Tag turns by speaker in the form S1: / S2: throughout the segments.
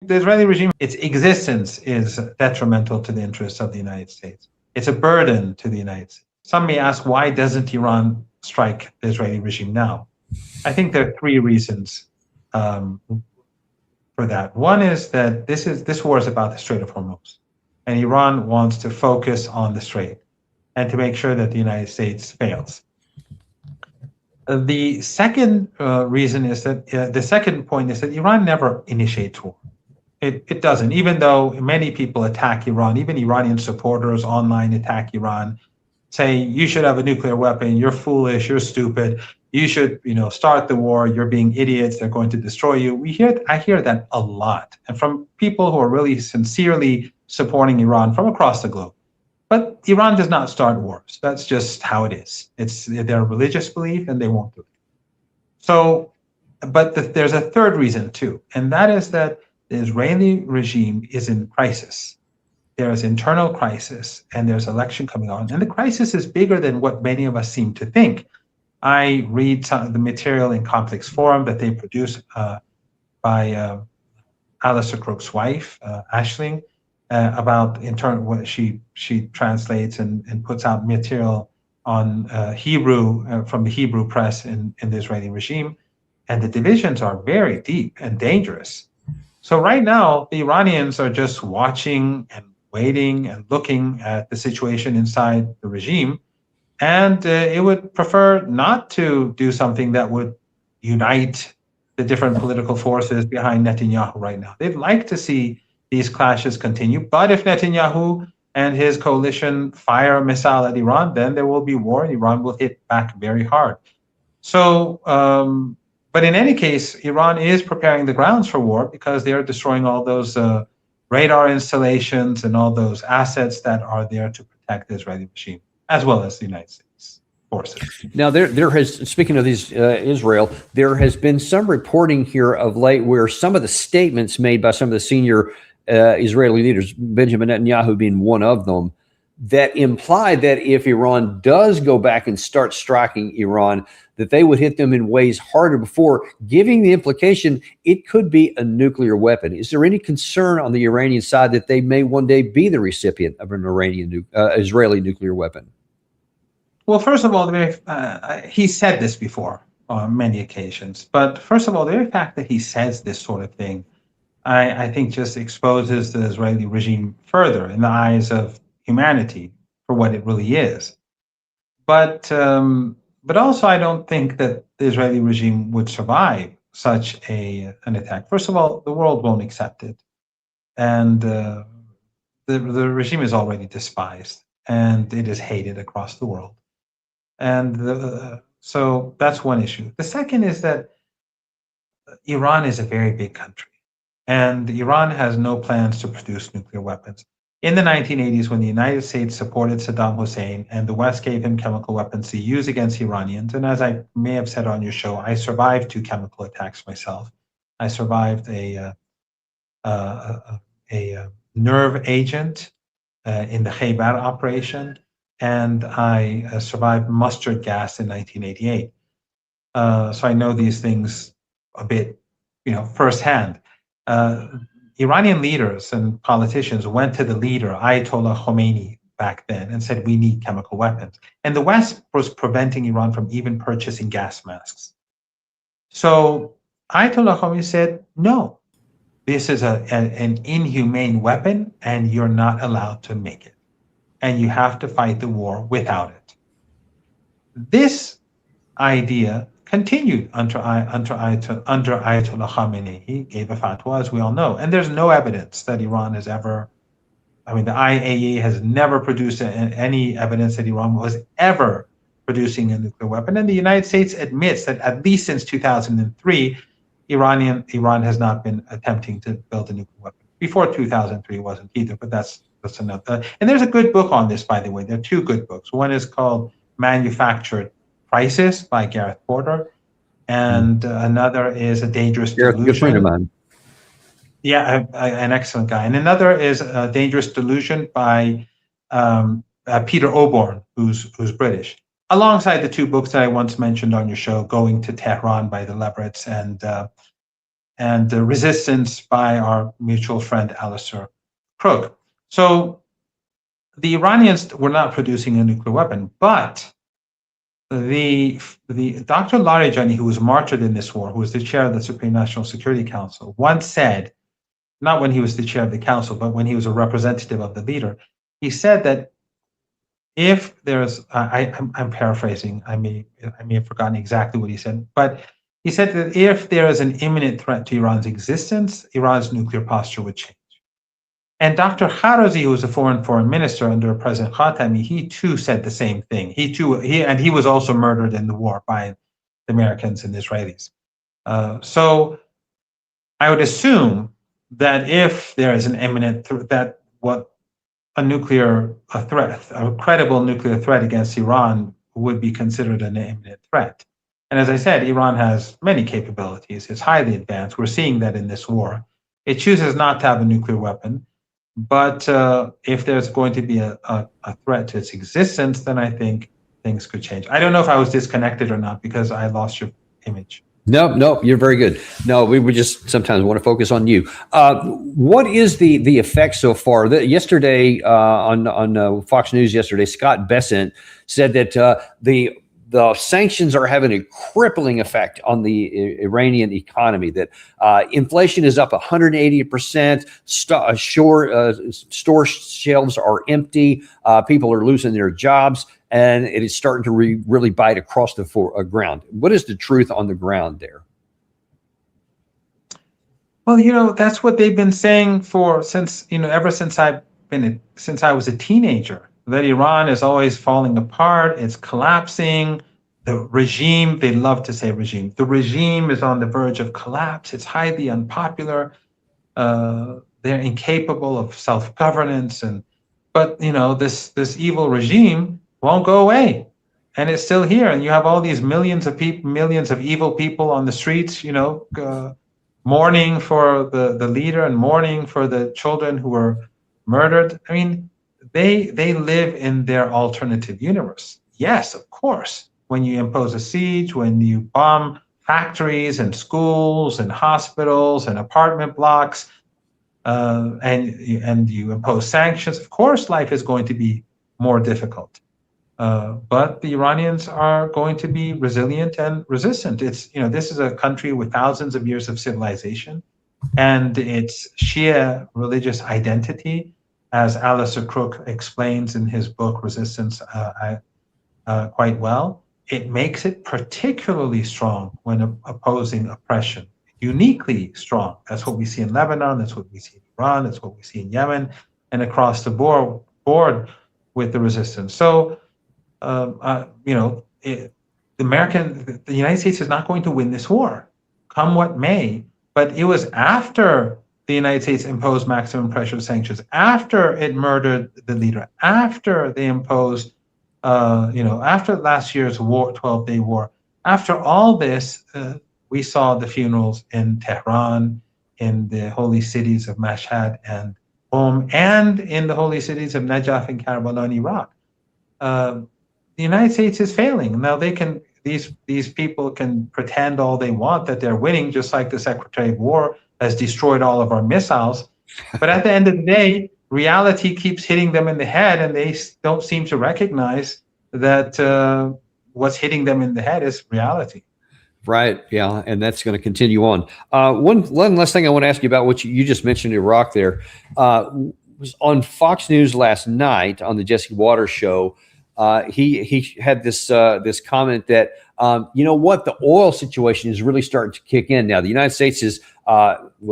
S1: the Israeli regime, its existence is detrimental to the interests of the United States. It's a burden to the United States. Some may ask, why doesn't Iran strike the Israeli regime now? I think there are three reasons for that. One is that this war is about the Strait of Hormuz, and Iran wants to focus on the Strait and to make sure that the United States fails. The second reason is that the second point is that Iran never initiates war. It doesn't, even though many people attack Iran, even Iranian supporters online attack Iran, say you should have a nuclear weapon, you're foolish, you're stupid, you should start the war, you're being idiots, they're going to destroy you. I hear that a lot, and from people who are really sincerely supporting Iran from across the globe. But Iran does not start wars. That's just how it is. It's their religious belief, and they won't do it. So, but there's a third reason too, and that is that the Israeli regime is in crisis. There is internal crisis, and there's election coming on, and the crisis is bigger than what many of us seem to think. I read some of the material in Conflicts Forum that they produce by Alistair Crook's wife, Aisling, about what she translates and puts out material on Hebrew from the Hebrew press in the Israeli regime, and the divisions are very deep and dangerous. So right now, the Iranians are just watching and waiting and looking at the situation inside the regime, and it would prefer not to do something that would unite the different political forces behind Netanyahu right now. They'd like to see these clashes continue, but if Netanyahu and his coalition fire a missile at Iran, then there will be war, and Iran will hit back very hard. So, but in any case, Iran is preparing the grounds for war because they are destroying all those radar installations and all those assets that are there to protect the Israeli regime, as well as the United States forces.
S2: Now, there has, speaking of these Israel, there has been some reporting here of late where some of the statements made by some of the senior Israeli leaders, Benjamin Netanyahu being one of them, that imply that if Iran does go back and start striking Iran, that they would hit them in ways harder before, giving the implication it could be a nuclear weapon. Is there any concern on the Iranian side that they may one day be the recipient of an Israeli nuclear weapon?
S1: Well, first of all, he said this before on many occasions. But first of all, the very fact that he says this sort of thing, I think just exposes the Israeli regime further in the eyes of humanity for what it really is. But also, I don't think that the Israeli regime would survive such an attack. First of all, the world won't accept it, and the regime is already despised, and it is hated across the world. And so that's one issue. The second is that Iran is a very big country, and Iran has no plans to produce nuclear weapons. In the 1980s, when the United States supported Saddam Hussein and the West gave him chemical weapons to use against Iranians, and as I may have said on your show, I survived 2 chemical attacks myself. I survived a nerve agent in the Khaybar operation, and I survived mustard gas in 1988. So I know these things a bit, firsthand. Iranian leaders and politicians went to the leader, Ayatollah Khomeini, back then and said, we need chemical weapons. And the West was preventing Iran from even purchasing gas masks. So Ayatollah Khomeini said, no, this is an inhumane weapon, and you're not allowed to make it. And you have to fight the war without it. This idea continued under Ayatollah Khamenei. He gave a fatwa, as we all know, and there's no evidence that Iran has ever, the IAEA has never produced any evidence that Iran was ever producing a nuclear weapon, and the United States admits that at least since 2003, Iran has not been attempting to build a nuclear weapon. Before 2003 it wasn't either, but that's another. And there's a good book on this, by the way. There are 2 good books. One is called Manufactured Crisis by Gareth Porter, and another is A Dangerous Delusion.
S2: Good friend of mine.
S1: Yeah, an excellent guy. And another is A Dangerous Delusion by Peter Oborne, who's British. Alongside the 2 books that I once mentioned on your show, Going to Tehran by the Leverets and resistance by our mutual friend Alistair Crook. So the Iranians were not producing a nuclear weapon, but the Dr. Larijani, who was martyred in this war, who was the chair of the Supreme National Security Council, once said, not when he was the chair of the council, but when he was a representative of the leader, he said that if there's, I'm paraphrasing, I may have forgotten exactly what he said, but he said that if there is an imminent threat to Iran's existence, Iran's nuclear posture would change. And Dr. Kharazi, who was a foreign minister under President Khatami, he too said the same thing. He was also murdered in the war by the Americans and the Israelis. So I would assume that if there is an imminent threat, a credible nuclear threat against Iran would be considered an imminent threat. And as I said, Iran has many capabilities. It's highly advanced. We're seeing that in this war. It chooses not to have a nuclear weapon. But if there's going to be a threat to its existence, then I think things could change. I don't know if I was disconnected or not because I lost your image.
S2: No, you're very good. No, we would just sometimes want to focus on you. What is the effect so far? Yesterday on Fox News yesterday, Scott Bessent said that the sanctions are having a crippling effect on the Iranian economy, that inflation is up 180%, store shelves are empty, people are losing their jobs, and it is starting to really bite across the ground. What is the truth on the ground there?
S1: Well, that's what they've been saying ever since I was a teenager, that Iran is always falling apart, it's collapsing. The regime, they love to say regime, the regime is on the verge of collapse. It's highly unpopular. They're incapable of self-governance, but this evil regime won't go away, and it's still here. And you have all these millions of evil people on the streets, mourning for the leader and mourning for the children who were murdered. I mean, they live in their alternative universe. Yes, of course, when you impose a siege, when you bomb factories and schools and hospitals and apartment blocks, and you impose sanctions, of course life is going to be more difficult. But the Iranians are going to be resilient and resistant. This is a country with thousands of years of civilization, and its Shia religious identity, as Alistair Crook explains in his book Resistance quite well, it makes it particularly strong when opposing oppression, uniquely strong. That's what we see in Lebanon, that's what we see in Iran, that's what we see in Yemen, and across the board with the resistance. So, the United States is not going to win this war, come what may. But it was after the United States imposed maximum pressure sanctions, after it murdered the leader, after they imposed, after last year's war, 12-day war, after all this, we saw the funerals in Tehran, in the holy cities of Mashhad and Qom, and in the holy cities of Najaf and Karbala in Iraq. The United States is failing. Now these people can pretend all they want that they're winning, just like the Secretary of War has destroyed all of our missiles. But at the end of the day, reality keeps hitting them in the head, and they don't seem to recognize that what's hitting them in the head is reality.
S2: Right. Yeah. And that's going to continue on. One last thing I want to ask you about what you just mentioned, Iraq there. Was on Fox News last night on the Jesse Waters show. He had this comment that, the oil situation is really starting to kick in now. The United States is,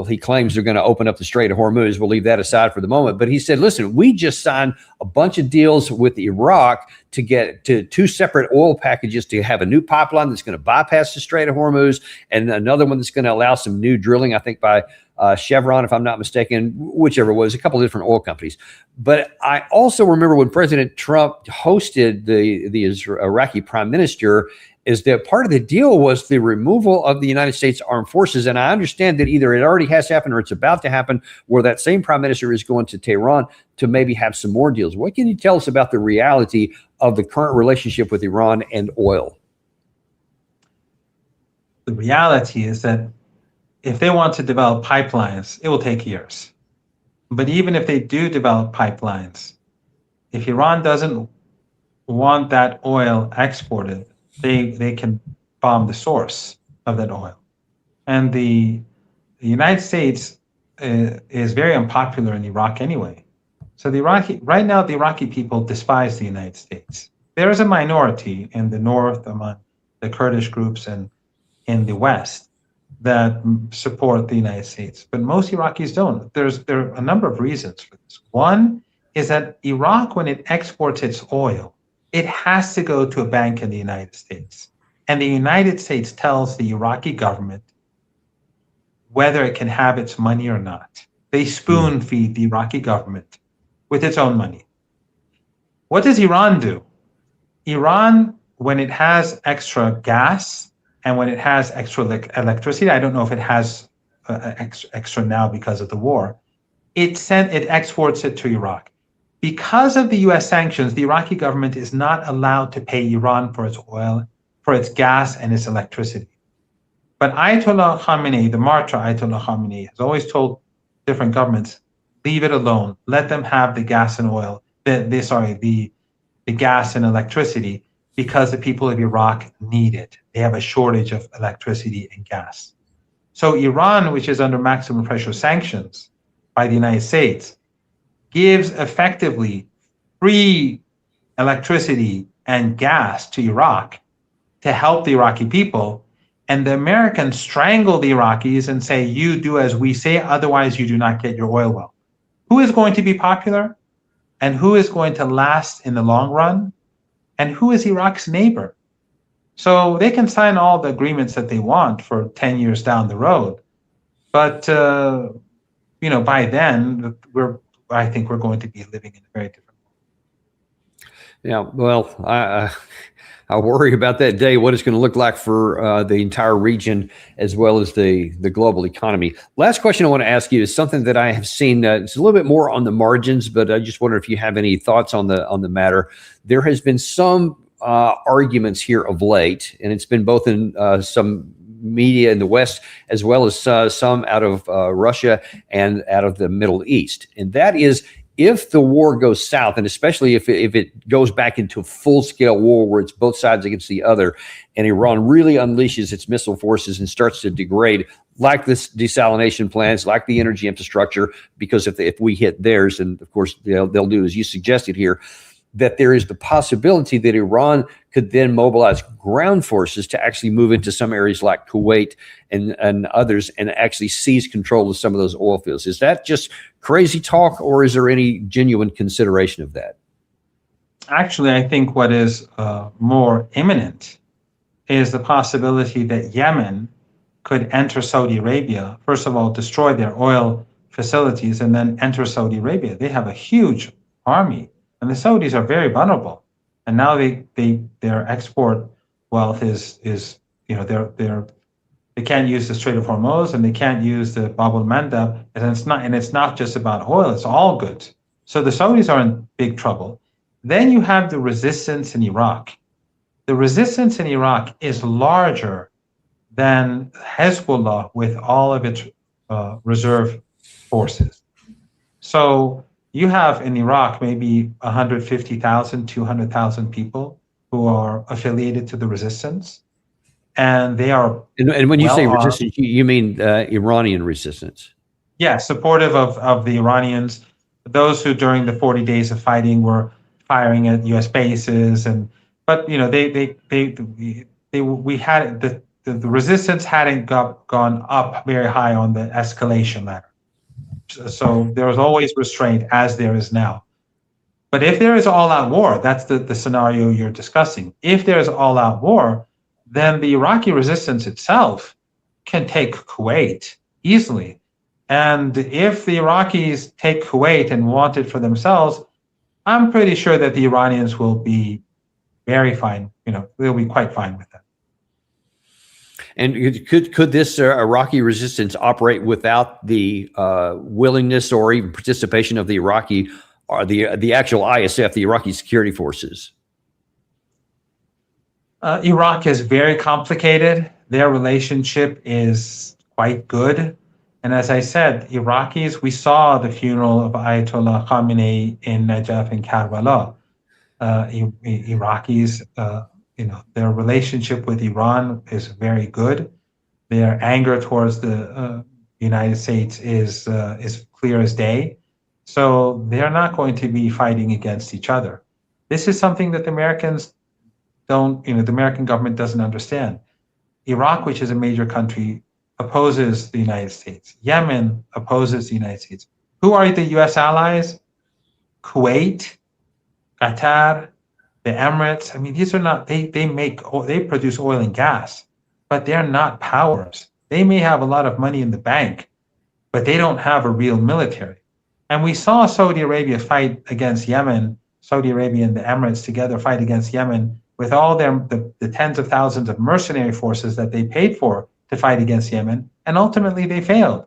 S2: he claims they're going to open up the Strait of Hormuz. We'll leave that aside for the moment. But he said, listen, we just signed a bunch of deals with Iraq to get to 2 separate oil packages to have a new pipeline that's going to bypass the Strait of Hormuz, and another one that's going to allow some new drilling, I think, by Chevron, if I'm not mistaken, whichever it was, a couple of different oil companies. But I also remember when President Trump hosted the Iraqi prime minister, is that part of the deal was the removal of the United States Armed Forces. And I understand that either it already has happened or it's about to happen, where that same prime minister is going to Tehran to maybe have some more deals. What can you tell us about the reality of the current relationship with Iran and oil?
S1: The reality is that if they want to develop pipelines, it will take years. But even if they do develop pipelines, if Iran doesn't want that oil exported, they can bomb the source of that oil. And the United States is very unpopular in Iraq anyway. So right now, the Iraqi people despise the United States. There is a minority in the north among the Kurdish groups and in the west that support the United States, but most Iraqis don't. There are a number of reasons for this. One is that Iraq, when it exports its oil, it has to go to a bank in the United States. And the United States tells the Iraqi government whether it can have its money or not. They spoon feed the Iraqi government with its own money. What does Iran do? Iran, when it has extra gas and when it has extra electricity, I don't know if it has extra now because of the war, it exports it to Iraq. Because of the US sanctions, the Iraqi government is not allowed to pay Iran for its oil, for its gas and its electricity. But Ayatollah Khamenei, the martyr Ayatollah Khamenei, has always told different governments, leave it alone. Let them have the gas and oil, the gas and electricity, because the people of Iraq need it. They have a shortage of electricity and gas. So Iran, which is under maximum pressure sanctions by the United States, gives effectively free electricity and gas to Iraq to help the Iraqi people. And the Americans strangle the Iraqis and say, you do as we say, otherwise you do not get your oil well. Who is going to be popular? And who is going to last in the long run? And who is Iraq's neighbor? So they can sign all the agreements that they want for 10 years down the road. But, by then, I think we're going to be living in a very different world.
S2: Yeah, well, I worry about that day, what it's going to look like for the entire region as well as the global economy. Last question I want to ask you is something that I have seen. It's a little bit more on the margins, but I just wonder if you have any thoughts on the matter. There has been some arguments here of late, and it's been both in some media in the West as well as some out of Russia and out of the Middle East. And that is, if the war goes south, and especially if it goes back into a full-scale war where it's both sides against the other, and Iran really unleashes its missile forces and starts to degrade, like this desalination plants, like the energy infrastructure, because if we hit theirs, and of course they'll do as you suggested here, that there is the possibility that Iran could then mobilize ground forces to actually move into some areas like Kuwait and others and actually seize control of some of those oil fields. Is that just crazy talk, or is there any genuine consideration of that?
S1: Actually, I think what is more imminent is the possibility that Yemen could enter Saudi Arabia, first of all, destroy their oil facilities, and then enter Saudi Arabia. They have a huge army. And the Saudis are very vulnerable, and now their export wealth is they can't use the Strait of Hormuz and they can't use the Bab el-Mandeb, and it's not just about oil; it's all goods. So the Saudis are in big trouble. Then you have the resistance in Iraq. The resistance in Iraq is larger than Hezbollah with all of its reserve forces. So you have in Iraq maybe 150,000, 200,000 people who are affiliated to the resistance, and they are.
S2: And when you say resistance, you mean Iranian resistance?
S1: Yeah, supportive of the Iranians, those who during the 40 days of fighting were firing at U.S. bases, but the resistance hadn't gone up very high on the escalation ladder. So there was always restraint, as there is now. But if there is all-out war, that's the scenario you're discussing. If there is all-out war, then the Iraqi resistance itself can take Kuwait easily. And if the Iraqis take Kuwait and want it for themselves, I'm pretty sure that the Iranians will be very fine. They'll be quite fine with that.
S2: And could this Iraqi resistance operate without the willingness or even participation of the Iraqi or the actual ISF, the Iraqi security forces?
S1: Iraq is very complicated. Their relationship is quite good. And as I said, Iraqis, we saw the funeral of Ayatollah Khamenei in Najaf and Karbala. Iraqis, their relationship with Iran is very good. Their anger towards the United States is clear as day. So they're not going to be fighting against each other. This is something that the Americans don't, the American government doesn't understand. Iraq, which is a major country, opposes the United States. Yemen opposes the United States. Who are the U.S. allies? Kuwait, Qatar, the Emirates. I mean, these are not, they produce oil and gas, but they're not powers. They may have a lot of money in the bank, but they don't have a real military. And we saw Saudi Arabia fight against Yemen, Saudi Arabia and the Emirates together fight against Yemen with all the tens of thousands of mercenary forces that they paid for to fight against Yemen, and ultimately they failed.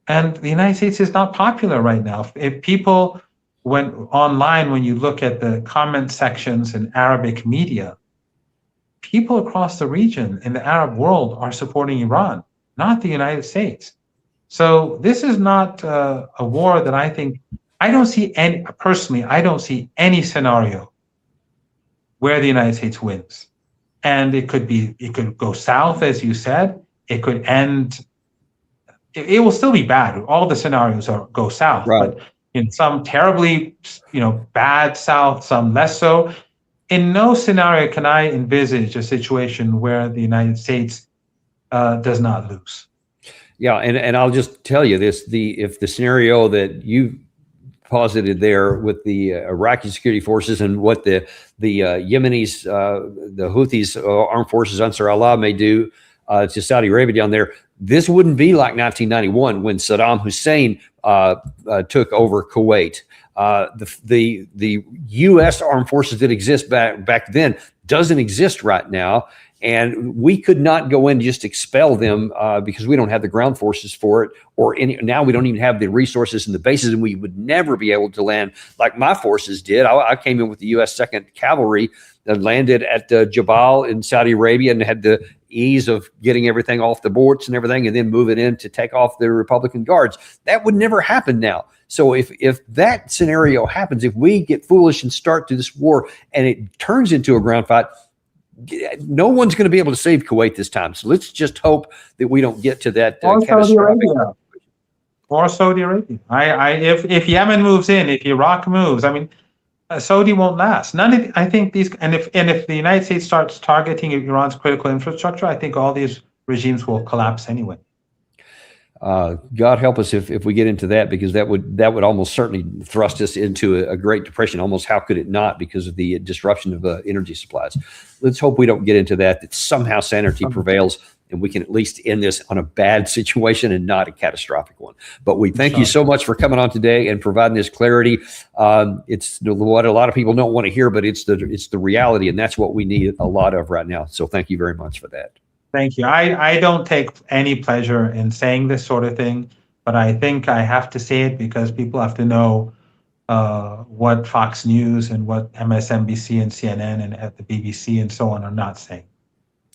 S1: And the United States is not popular right now. If people went online, when you look at the comment sections in Arabic media, people across the region in the Arab world are supporting Iran, not the United States. So this is not a war that I don't see any scenario where the United States wins. And it could go south, as you said. It could end. It will still be bad. All the scenarios go south,
S2: right.
S1: But in some terribly, bad south, some less so. In no scenario can I envisage a situation where the United States does not lose.
S2: Yeah, and I'll just tell you this: if the scenario that you posited there with the Iraqi security forces and what the Yemenis, the Houthis, armed forces, Ansar Allah may do to Saudi Arabia down there, this wouldn't be like 1991 when Saddam Hussein took over Kuwait. The U.S. armed forces that exist back then doesn't exist right now. And we could not go in and just expel them because we don't have the ground forces for it, now we don't even have the resources and the bases, and we would never be able to land like my forces did. I came in with the U.S. 2nd Cavalry and landed at Jabal in Saudi Arabia and had the ease of getting everything off the boards and everything, and then moving in to take off the Republican Guards. That would never happen now. So if that scenario happens, if we get foolish and start to this war and it turns into a ground fight, no one's going to be able to save Kuwait this time. So let's just hope that we don't get to that catastrophic.
S1: Or Saudi Arabia. If Yemen moves in, if Iraq moves, Saudi won't last. I think these, and if the United States starts targeting Iran's critical infrastructure, I think all these regimes will collapse anyway.
S2: God help us if we get into that, because that would almost certainly thrust us into a Great Depression. Almost, how could it not, because of the disruption of energy supplies. Let's hope we don't get into that somehow sanity prevails and we can at least end this on a bad situation and not a catastrophic one. But we thank you so much for coming on today and providing this clarity. It's what a lot of people don't want to hear, but it's the reality, and that's what we need a lot of right now. So thank you very much for that.
S1: Thank you. I don't take any pleasure in saying this sort of thing, but I think I have to say it because people have to know what Fox News and what MSNBC and CNN and at the BBC and so on are not saying.